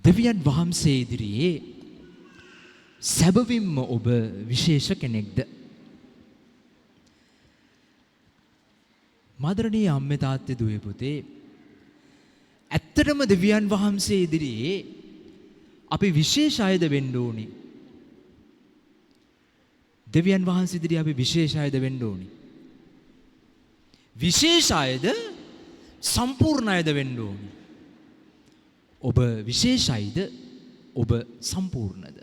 දෙවියන් වහන්සේ ඉදිරියේ සැබවින්ම ඔබ විශේෂ කෙනෙක්ද? මදරණීය අම්මේ තාත්තේ දුවේ පුතේ, ඇත්තටම දෙවියන් වහන්සේ ඉදිරියේ අපි විශේෂ අයද වෙන්න ඕනි. දෙවියන් වහන්සේ ඉදිරියේ අපි විශේෂ අයද වෙන්න ඕනි. විශේෂ අයද සම්පූර්ණ අයද වෙන්න ඕනි. ඔබ විශේෂයිද? ඔබ සම්පූර්ණද?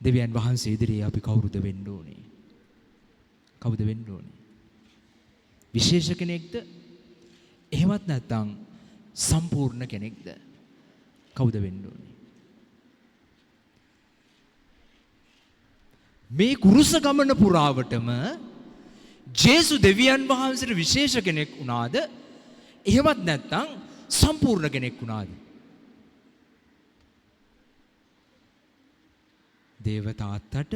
දෙවියන් වහන්සේ ඉදිරියේ අපි කවුරුද වෙන්න ඕනේ? කවුද වෙන්න ඕනේ? විශේෂ කෙනෙක්ද? එහෙමත් නැත්නම් සම්පූර්ණ කෙනෙක්ද? කවුද වෙන්න ඕනේ? මේ කුරුස ගමන පුරාවටම ජේසු දෙවියන් වහන්සේට විශේෂ කෙනෙක් වුණාද? එහෙමත් නැත්නම් සම්පූර්ණ කෙනෙක් වුණාද? දේව තාත්තට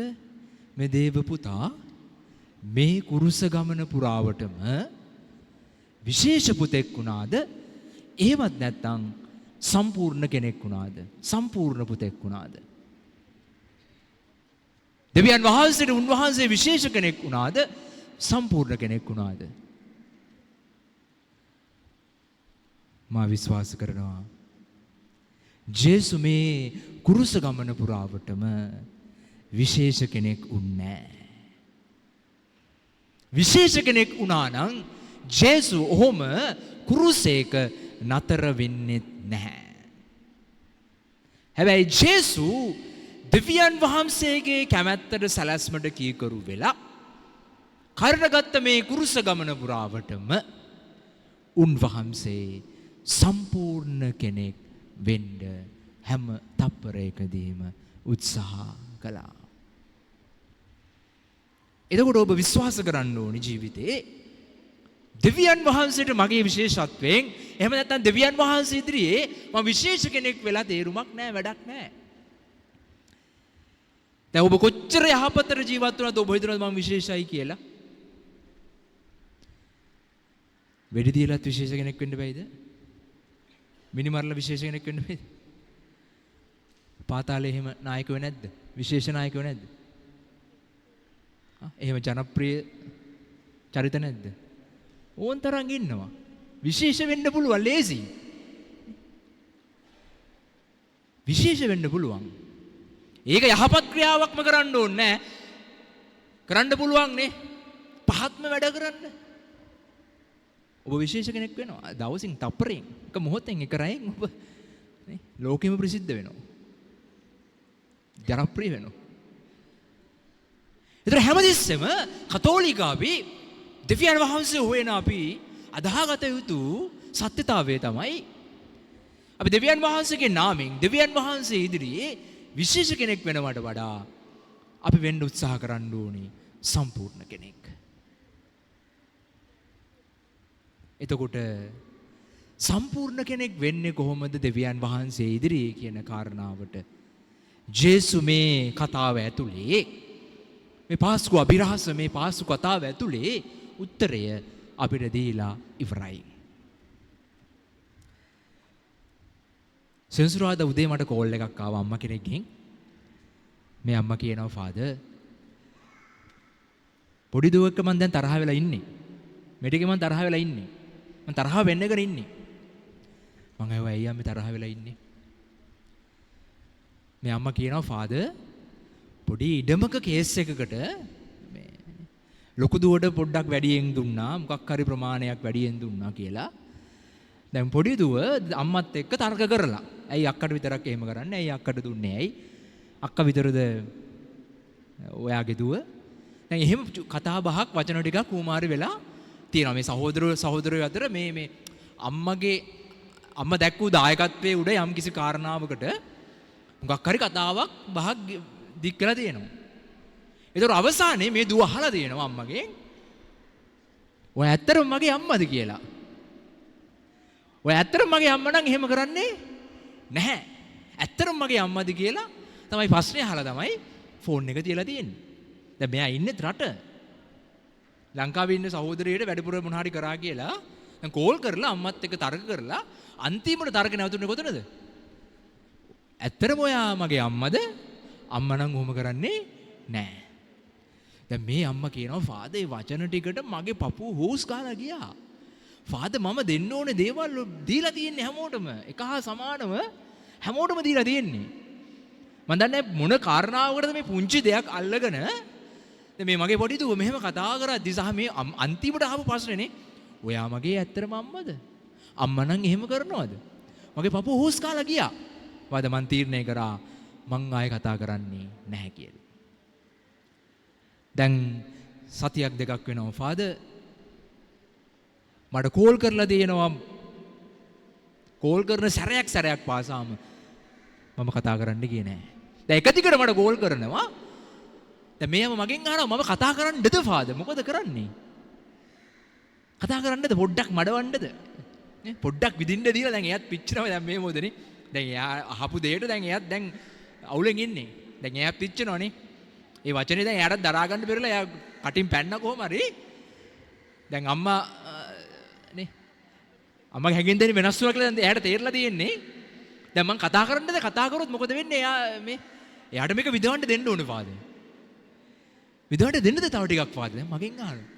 මේ දේව පුතා මේ කුරුස ගමන පුරාවටම විශේෂ පුතෙක් වුණාද? එහෙමත් නැත්නම් සම්පූර්ණ කෙනෙක් වුණාද? සම්පූර්ණ පුතෙක් වුණාද? දෙවියන් වහන්සේට උන්වහන්සේ විශේෂ කෙනෙක් වුණාද? සම්පූර්ණ කෙනෙක් වුණාද? මා විශ්වාස කරනවා ජේසු මේ කුරුස ගමන පුරාවටම විශේෂ කෙනෙක් වුණේ නැහැ. විශේෂ කෙනෙක් වුණා නම් ජේසු ඔහොම කුරුසේක නතර වෙන්නේ නැහැ. හැබැයි ජේසු දෙවියන් වහන්සේගේ කැමැත්තට සැලැස්මට කීකරු වෙලා කරනගත්ත මේ කුරුස ගමන පුරාවටම උන්වහන්සේ සම්පූර්ණ කෙනෙක් වෙන්න හැම තප්පරයකදීම උත්සාහ කළා. එතකොට ඔබ විශ්වාස කරන්න ඕනි ජීවිතේ දෙවියන් වහන්සේට මගේ විශේෂත්වයෙන්, එහෙම නැත්නම් දෙවියන් වහන්සේ ඉදිරියේ මම විශේෂ කෙනෙක් වෙලා තේරුමක් නැහැ, වැඩක් නැහැ. දැන් ඔබ කොච්චර යහපතට ජීවත් වුණාද ඔබ හිතනවාද මම විශේෂයි කියලා? වෙඩි දීලත් විශේෂ කෙනෙක් වෙන්න බැයිද? මිනිමරලා විශේෂ කෙනෙක් වෙන්න බැයිද? පාතාලේ එහෙම නායකයෝ නැද්ද? විශේෂ නායකයෝ නැද්ද? එහෙම ජනප්‍රිය චරිත නැද්ද? ඕන් තරම් ඉන්නවා. විශේෂ වෙන්න පුළුවන්, ලේසි. විශේෂ වෙන්න පුළුවන්. ඒක යහපත් ක්‍රියාවක්ම කරන්න ඕනේ නෑ. කරන්න පුළුවන් නේ. පහත්ම වැඩ කරන්න. ඔබ විශේෂ කෙනෙක් වෙනවා. දවසින් තප්පරෙන් එක මොහොතෙන් එක රැයෙන් ඔබ නේ ලෝකෙම ප්‍රසිද්ධ වෙනවා. ජනප්‍රිය වෙනවා. ඒතර හැමදෙස්සෙම කතෝලික අපි දෙවියන් වහන්සේ හොයන අපි අදාහගත යුතු සත්‍යතාවය තමයි අපි දෙවියන් වහන්සේගේ නාමයෙන් දෙවියන් වහන්සේ ඉදිරියේ විශේෂ කෙනෙක් වෙනවට වඩා අපි වෙන්න උත්සාහ කරන්න ඕනේ සම්පූර්ණ කෙනෙක්. එතකොට සම්පූර්ණ කෙනෙක් වෙන්නේ කොහොමද දෙවියන් වහන්සේ ඉදිරියේ කියන කාරණාවට ජේසු මේ කතාව ඇතුලේ, මේ පාස්කු අභිරහස, මේ පාස්කු කතාව ඇතුලේ උත්තරය අපිට දීලා ඉවරයි. සෙන්සුරාදා උදේ මට කෝල් එකක් ආවා අම්මා කෙනෙක්ගෙන්. මේ අම්මා කියනවා ෆාදර් පොඩි දුවක මම දැන් තරහ වෙලා ඉන්නේ. මෙටිගේ මම තරහ වෙලා ඉන්නේ. මම තරහ වෙන්නගෙන ඉන්නේ. මම ඇහුවා ඇයි අම්මේ තරහ වෙලා ඉන්නේ? මේ අම්මා කියනවා ෆාදර් පොඩි ඉඩමක කේස් එකකට මේ ලොකු දුවට පොඩ්ඩක් වැඩියෙන් දුන්නා, මොකක් හරි ප්‍රමාණයක් වැඩියෙන් දුන්නා කියලා. දැන් පොඩි දුව අම්මත් එක්ක තර්ක කරලා. ඇයි අක්කට විතරක් එහෙම කරන්නේ? ඇයි අක්කට දුන්නේ? ඇයි අක්කා විතරද ඔයාගේ දුව? දැන් එහෙම කතා බහක් වචන ටිකක් කුමාරි වෙලා තියෙනවා. මේ සහෝදරයෝ අතර මේ අම්මා දැක්වූ දායකත්වයේ උඩ යම් කිසි කාරණාවකට මොකක් හරි කතාවක් බහක් දික් කරලා තියෙනවා. ඒතර අවසානයේ මේ දුව අහලා තියෙනවා අම්මගෙන් ඔය ඇත්තටම මගේ අම්මද කියලා. ඔය ඇත්තටම මගේ අම්මා නම් එහෙම කරන්නේ නැහැ. ඇත්තටම මගේ අම්මද කියලා තමයි ප්‍රශ්නේ අහලා තමයි ෆෝන් එක තියලා තියෙන්නේ. දැන් මෙයා ඉන්නේ රට. ලංකාවේ ඉන්න සහෝදරියට වැඩිපුර මොනාරි කරා කියලා දැන් කෝල් කරලා අම්මත් එක්ක තර්ක කරලා අන්තිමට තර්ක නැවතුනේ කොතනද? ඇත්තටම ඔයා මගේ අම්මද? අම්මා නම් ඔහොම කරන්නේ නැහැ. දැන් මේ අම්මා කියනවා ෆාදර් මේ වචන ටිකට මගේ පපුව හොස් ගාලා ගියා. ෆාදර් මම දෙන්න ඕනේ දේවල් දීලා තියෙන්නේ හැමෝටම. එක හා සමානව හැමෝටම දීලා තියෙන්නේ. මම දන්නේ මොන කාරණාවකටද මේ පුංචි දෙයක් අල්ලගෙන දැන් මේ මගේ පොඩි දුව මෙහෙම කතා කරද්දි සහ මේ අන්තිමට අහපු ප්‍රශ්නේනේ ඔයා මගේ ඇත්තටම අම්මද? අම්මා නම් එහෙම කරනවද? මගේ පපුව හොස් කාලා ගියා. වාද මන් තීරණය කරා මං ආයෙ කතා කරන්නේ නැහැ කියලා. දැන් සතියක් දෙකක් වෙනවා ෆාදර් මට කෝල් කරලා දෙනවා. කෝල් කරන සැරයක් පාසාම මම කතා කරන්න ගියේ නැහැ. දැන් එක දිගට මට කෝල් කරනවා. දැන් මෙයාම මගෙන් අහනවා මම කතා කරන්නද ෆාදර්? මොකද කරන්නේ? කතා කරන්නද පොඩ්ඩක් මඩවන්නද? නේ පොඩ්ඩක් විදින්න දීලා දැන් එයාත් පිච්චෙනවා දැන් මේ මොකදනේ? දැන් එයා අහපු දෙයට දැන් එයාත් දැන් අවුලෙන් ඉන්නේ. දැන් එයාත් පිච්චෙනවනේ. ඒ වචනේ දැන් එයාට දරා ගන්න බැරිලා එයා කටින් පැන්න කොහොම හරි. දැන් අම්මා නේ අම්මගේ හැංගෙන් දෙන්නේ වෙනස් වුණා කියලා දැන් එයාට තේරලා තියෙන්නේ. දැන් මං කතා කරන්නද? කතා කරොත් මොකද වෙන්නේ? එයා මේ එයාට මේක විදවන්න දෙන්න ඕනේ ෆාදර්. විදවන්න දෙන්නද තව ටිකක් ෆාදර්? දැන් මගෙන් අහනවා.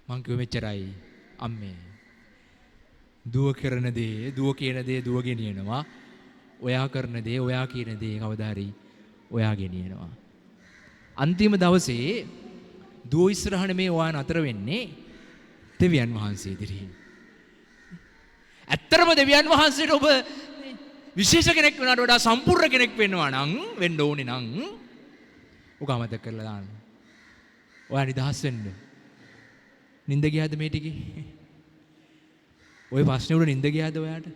මං කිව්ව මෙච්චරයි අම්මේ. දුව කරන දේ දුව කියන දේ දුව ගෙනියනවා. ඔයා කරන දේ ඔයා කියන දේ කවදා හරි ඔයා ගෙනියනවා. අන්තිම දවසේ දුව ඉස්සරහනේ මේ ඔයා නතර වෙන්නේ දෙවියන් වහන්සේ ඉදිරියේ. ඇත්තරම දෙවියන් වහන්සේට ඔබ විශේෂ කෙනෙක් වෙනාට වඩා සම්පූර්ණ කෙනෙක් වෙන්න ඕනේ නම් ඔක අමතක කරලා දාන්න. ඔයා නිදහස් වෙන්න. නින්ද ගියාද මේ ටිකේ? ඔය ප්‍රශ්නේ උඩ නින්ද ගියාද ඔයාට?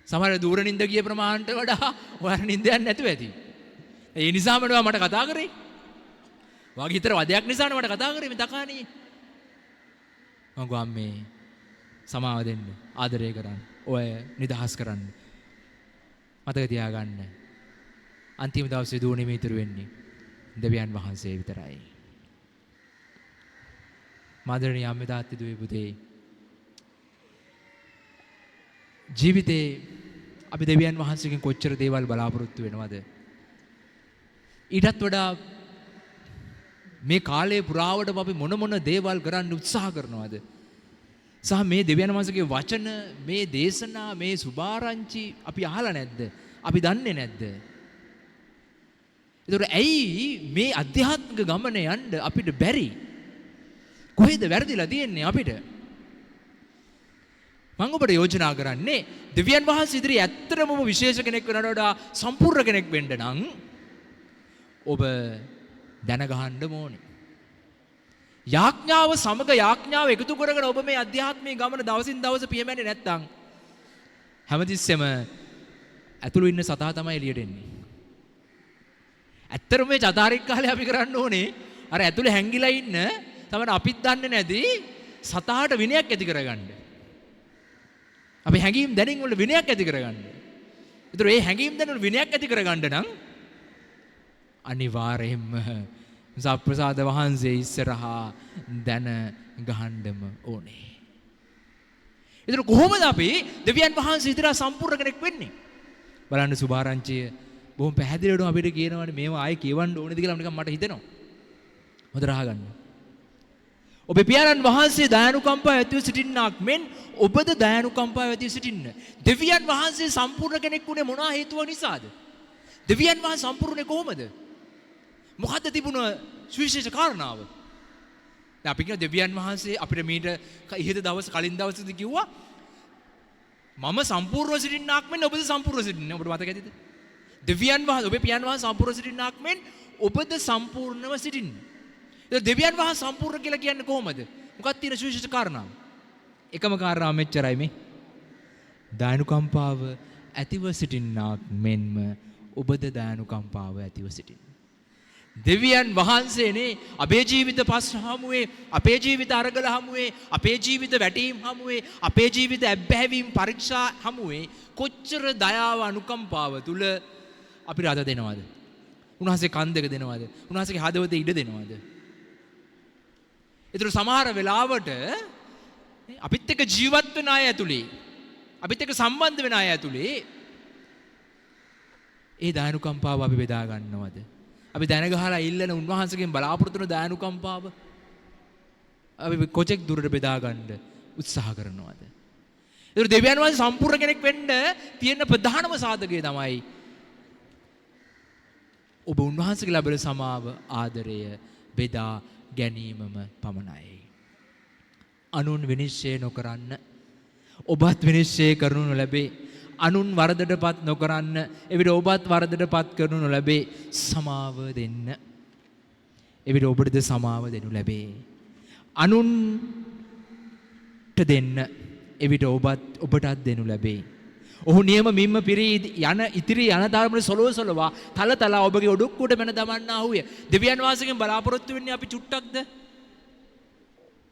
සමහර දුර නින්ද ගිය ප්‍රමාණයට වඩා ඔයාට නින්ද යන්නේ නැතුව ඇති. ඒ නිසාම මට කතා කරේ. වාගේ හිතර වදයක් නිසානේ මට කතා කරේ මේ තකාණියේ. මම ගෝ අම්මේ සමාව දෙන්න, ආදරය කරන්න, ඔය නිදහස් කරන්න. මතක තියාගන්න. අන්තිම දවසේ දුවනේ මේ ඉතුරු වෙන්නේ දෙවියන් වහන්සේ විතරයි. මාදරණීය අම්මේ තාත්තේ දුවේ පුතේ ජීවිතේ අපි දෙවියන් වහන්සේගෙන් කොච්චර දේවල් බලාපොරොත්තු වෙනවද? ඊටත් වඩා මේ කාලේ පුරාවට අපි මොන දේවල් කරන්න උත්සාහ කරනවද? සහ මේ දෙවියන් වහන්සේගේ වචන, මේ දේශනා, මේ සුභාරංචි අපි අහලා නැද්ද? අපි දන්නේ නැද්ද? ඒතර ඇයි මේ අධ්‍යාත්මික ගමන යන්න අපිට බැරි? කොහෙද වැරදිලා තියෙන්නේ අපිට? මම ඔබට යෝජනා කරන්නේ දෙවියන් වහන්සේ ඉදිරියේ ඇත්තටම ඔබ විශේෂ කෙනෙක් වෙනවට වඩා සම්පූර්ණ කෙනෙක් වෙන්න නම් ඔබ දැනගන්න ඕනේ. යාඥාව සමග යාඥාව එකතු කරගෙන ඔබ මේ අධ්‍යාත්මික ගමන දවසින් දවස පියමැන්නේ නැත්නම් හැමතිස්සෙම ඇතුළු ඉන්න සතා තමයි එළියට එන්නේ. ඇත්තටම මේ චතාරික් කාලේ අපි කරන්න ඕනේ අර ඇතුළේ හැංගිලා ඉන්න තමයි අපිත් දන්නේ නැති සතාට විනයක් ඇති කරගන්න. අපි හැංගීම් දැනීම් වල විනයක් ඇති කරගන්න. ඒතර මේ හැංගීම් දැනීම් වල විනයක් ඇති කරගන්න නම් අනිවාර්යයෙන්ම සප්‍රසාද වහන්සේ ඉස්සරහා දැන ගහන්නම ඕනේ. ඒතර කොහොමද අපි දෙවියන් වහන්සේ ඉදිරියට සම්පූර්ණ කෙනෙක් වෙන්නේ? බලන්න සුභාරංචිය බොහොම පැහැදිලිවම අපිට කියනවානේ මේවා ආයේ කියවන්න ඕනේද කියලා නිකන් මට හිතෙනවා. හොඳට අහගන්න. ඔබේ පියාණන් වහන්සේ දයානුකම්පාව ඇතිව සිටින්නාක් මෙන් ඔබද දයානුකම්පාව ඇතිව සිටින්න. දෙවියන් වහන්සේ සම්පූර්ණ කෙනෙක් වුණේ මොනවා හේතුව නිසාද? දෙවියන් වහන්සේ සම්පූර්ණේ කොහොමද? මොකද්ද තිබුණ සුවිශේෂ කාරණාව? දැන් අපි කියන දෙවියන් වහන්සේ අපිට මීට ඉහත දවස් කලින් දවසේදී කිව්වා මම සම්පූර්ණ සිටින්නාක් මෙන් ඔබද සම්පූර්ණ සිටින්න. ඔබට මතක ඇතිද? දෙවියන් වහන්සේ ඔබේ පියාණන් වහන්සේ සම්පූර්ණ සිටින්නාක් මෙන් ඔබද සම්පූර්ණව සිටින්න. දෙවියන් වහන්සේ සම්පූර්ණ කියලා කියන්නේ කොහොමද? මොකක්ද තියෙන සුවිශේෂ කාරණාව? එකම කාරණාව මෙච්චරයි මේ. දයානුකම්පාව ඇතිව සිටින්නාක් මෙන්ම ඔබද දයානුකම්පාව ඇතිව සිටින්න. දෙවියන් වහන්සේනේ අපේ ජීවිත ප්‍රශ්න හමුවේ, අපේ ජීවිත අරගල හමුවේ, අපේ ජීවිත වැටීම් හමුවේ, අපේ ජීවිත ඇබ්බැහිවීම් පරීක්ෂා හමුවේ කොච්චර දයාව අනුකම්පාව තුල අපි රද දෙනවද? උන්වහන්සේ කන් දෙක දෙනවද? උන්වහන්සේගේ හදවතේ ඉඩ දෙනවද? ඒතර සමහර වෙලාවට අපිත් එක්ක ජීවත් වෙන අය ඇතුලේ අපිත් එක්ක සම්බන්ධ වෙන අය ඇතුලේ ඒ දානුකම්පාව අපි බෙදා ගන්නවද? අපි දැන ගහලා ඉල්ලන උන්වහන්සේගෙන් බලාපොරොත්තු වෙන දානුකම්පාව අපි කොචෙක් දුරට බෙදා ගන්න උත්සාහ කරනවද? ඒක දෙවියන් වහන්සේ සම්පූර්ණ කෙනෙක් වෙන්න තියෙන ප්‍රධානම සාධකය තමයි ඔබ උන්වහන්සේගේ ලැබෙන සමාව ආදරය බෙදා ගැනීමම පමණයි. අනුන් විනිශ්චය නොකරන්න, ඔබත් විනිශ්චය කරනු නොලැබේ. අනුන් වරදටපත් නොකරන්න, එවිට ඔබත් වරදටපත් කරනු නොලැබේ. සමාව දෙන්න, එවිට ඔබටද සමාව දෙනු ලැබේ. අනුන්ට දෙන්න, එවිට ඔබටත් දෙනු ලැබේ. ඔහු නියම මිම්ම පිරී යන ඉතිරි යන ධර්මයේ සොලොසලවා තල තල ඔබගේ ඔඩොක්කුවට මෙන දමන්නා වූය. දෙවියන් වහන්සේගෙන් බලාපොරොත්තු වෙන්නේ අපි චුට්ටක්ද?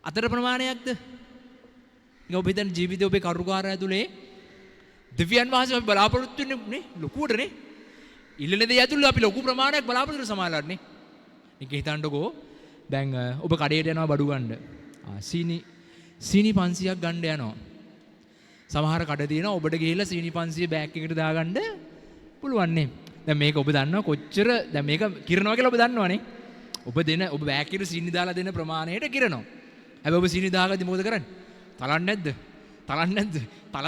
අතර ප්‍රමාණයක්ද? ඒක ඔබ හිතන ජීවිතේ ඔබේ කරුකාරය ඇතුලේ දෙවියන් වහන්සේ අපි බලාපොරොත්තු වෙන්නේ නේ ලොකුවටනේ. ඉල්ලන දේ ඇතුලේ අපි ලොකු ප්‍රමාණයක් බලාපොරොත්තු වෙන සමාලන්නේ. ඒක හිතන්නකෝ දැන් ඔබ කඩේට යනවා බඩු ගන්න. සීනි 500ක් ගන්න යනවා. සමහර කඩ තියෙනවා ඔබට ගිහිල්ලා සීනි 500 බෑග් එකකට දාගන්න පුළුවන් නේ. දැන් මේක ඔබ දන්නවා කොච්චර දැන් මේක කිරනවා කියලා ඔබ දන්නවනේ. ඔබ බෑග් එකට සීනි දාලා දෙන ප්‍රමාණයට කිරනවා. හැබැයි ඔබ සීනි දාගද්දි මොකද කරන්නේ? තලන්නේ නැද්ද? තල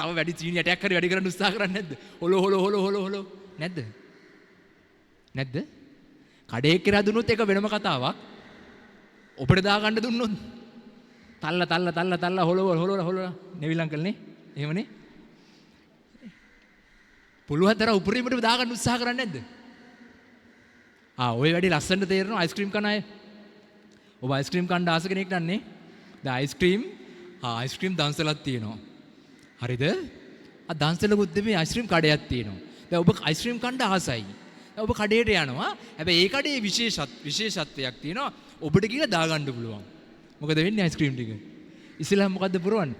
තව වැඩි සීනි ඇටයක් හරි වැඩි කරන්න උත්සාහ කරන්නේ නැද්ද? හොලෝ නැද්ද? කඩේ කියලා දුන්නොත් ඒක වෙනම කතාවක්. ඔබට දාගන්න දුන්නොත් තල්ල හොලෝ නෙවිලං කල්නේ එහෙමනේ. පුළුවන් තරම් උපරිමට දාගන්න උත්සාහ කරන්නේ නැද්ද? ඔය වැඩි ලස්සනට තේරෙනවා අයිස්ක්‍රීම් කන අය. ඔබ අයිස්ක්‍රීම් කන්න ආස කෙනෙක් නන්නේ. දැන් අයිස්ක්‍රීම් දන්සලක් තියෙනවා. හරිද? දන්සලකුත් දෙමේ අයිස්ක්‍රීම් කඩයක් තියෙනවා. දැන් ඔබ අයිස්ක්‍රීම් කන්න ආසයි. දැන් ඔබ කඩේට යනවා. හැබැයි ඒ කඩේ විශේෂත්වයක් තියෙනවා. ඔබට කියලා දාගන්න පුළුවන්. මොකද වෙන්නේ අයිස්ක්‍රීම් ටික? ඉස්සෙල්ලා මොකද්ද පුරවන්නේ?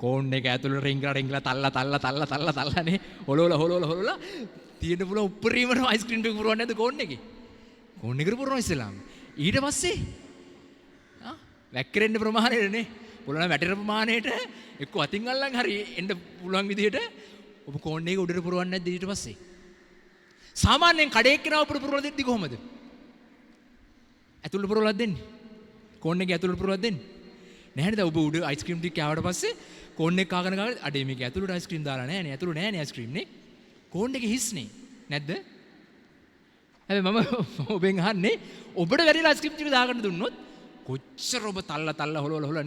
කෝන් එක ඇතුළේ රින්ගලා තල්ලානේ හොලෝලා තියෙන්න පුළුවන් උපරිමම අයිස්ක්‍රීම් ටික පුරවන්නේ නැද්ද කෝන් එකේ? කෝන් එකට පුරවනවා ඉස්සෙල්ලාම. ඊට පස්සේ වැක්කිරෙන්න ප්‍රමාණයනේ පුළුවන් වැටෙන ප්‍රමාණයට එක්ක අතින් අල්ලන් හරි එන්න පුළුවන් විදිහට ඔබ කෝන් එක උඩට පුරවන්නේ නැද්ද ඊට පස්සේ? සාමාන්‍යයෙන් කඩේ එක්කනවා උඩට පුරවලා දෙද්දි කොහමද? ඇතුළට පුරවලා දෙන්නේ. කෝන් එකේ ඇතුළට පුරවලා දෙන්නේ. නැහැ නේද? ඔබ උඩ අයිස්ක්‍රීම් ටික කෑවට පස්සේ කෝන් එක කාගෙන අඩේ මේක ඇතුළට අයිස්ක්‍රීම් දාලා නැහැ නේ. ඇතුළේ නැහැ නේ අයිස්ක්‍රීම් නේ. කෝන් එකේ හිස්නේ. නැද්ද? හැබැයි මම ඔබෙන් අහන්නේ ඔබට වැඩිලා අයිස්ක්‍රීම් ටික දාගන්න දුන්නොත් කොච්චර ඔබ තල්ලා හොලවලා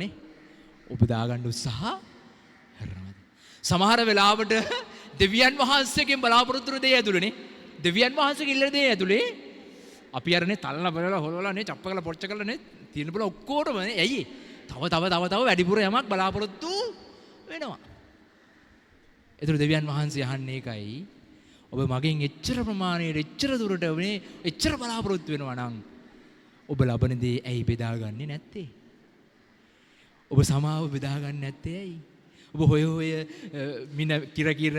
ඔබ දාගන්න උත්සාහ කරනවද? සමහර වෙලාවට දෙවියන් වහන්සේගෙන් බලාපොරොත්තු වෙන දේ ඇතුළේනේ. දෙවියන් වහන්සේගේ ඉල්ලන දේ ඇතුලේ අපි අරනේ තල්ලා බලලා හොලවලා නේ චප්ප කරලා පොච්ච කරලා නේ තියෙන බල ඔක්කොටම නේ. ඇයි? තව වැඩිපුර යමක් බලාපොරොත්තු වෙනවා. ඒතර දෙවියන් වහන්සේ අහන්නේ ඒකයි. ඔබ මගෙන් එච්චර ප්‍රමාණයට එච්චර දුරට මේ එච්චර බලාපොරොත්තු වෙනවා නම් ඔබ ලබන දේ ඇයි බෙදාගන්නේ නැත්තේ? ඔබ සමාව බෙදාගන්නේ නැත්තේ ඇයි? ඔබ හොය මින කිර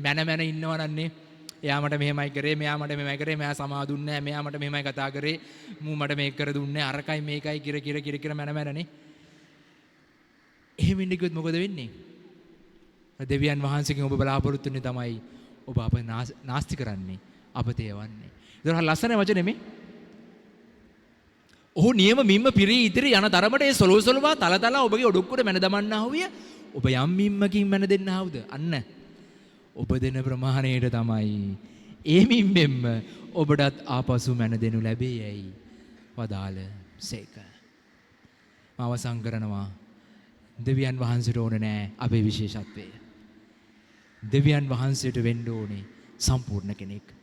මැන ඉන්නවා නන්නේ. එයා මට මෙහෙමයි කරේ, මෙයා මට මෙහෙමයි කරේ, මෙයා සමාව දුන්නේ නැහැ, මෙයා මට මෙහෙමයි කතා කරේ, මූ මට මේක කර දුන්නේ, අරකයි මේකයි කිර මැනනේ. එහෙම ඉන්න කිව්වොත් මොකද වෙන්නේ? දෙවියන් වහන්සේගෙන් ඔබ බලාපොරොත්තු වෙන්නේ තමයි ඔබ අප නාස්ති කරන්නේ, අප තේවන්නේ. ඒක ලස්සන වචනේ මේ. ඔහු නියම මිම්ම පිරී ඉදිරි යන තරමට ඒ සොලොසලවා තල ඔබගේ ඔඩොක්කුවට මැන දමන්නා වූය. ඔබ යම් මිම්මකින් මැන දෙන්නා වූද? අන්න ඔබ දෙන ප්‍රමාණයට තමයි ඒ මිම්මෙන්ම ඔබටත් ආපසු මැන දෙනු ලැබේයයි වදාළ සේක. අවසන් කරනවා. දෙවියන් වහන්සේට ඕන නෑ අපේ විශේෂත්වය. දෙවියන් වහන්සේට වෙන්න ඕනේ සම්පූර්ණ කෙනෙක්.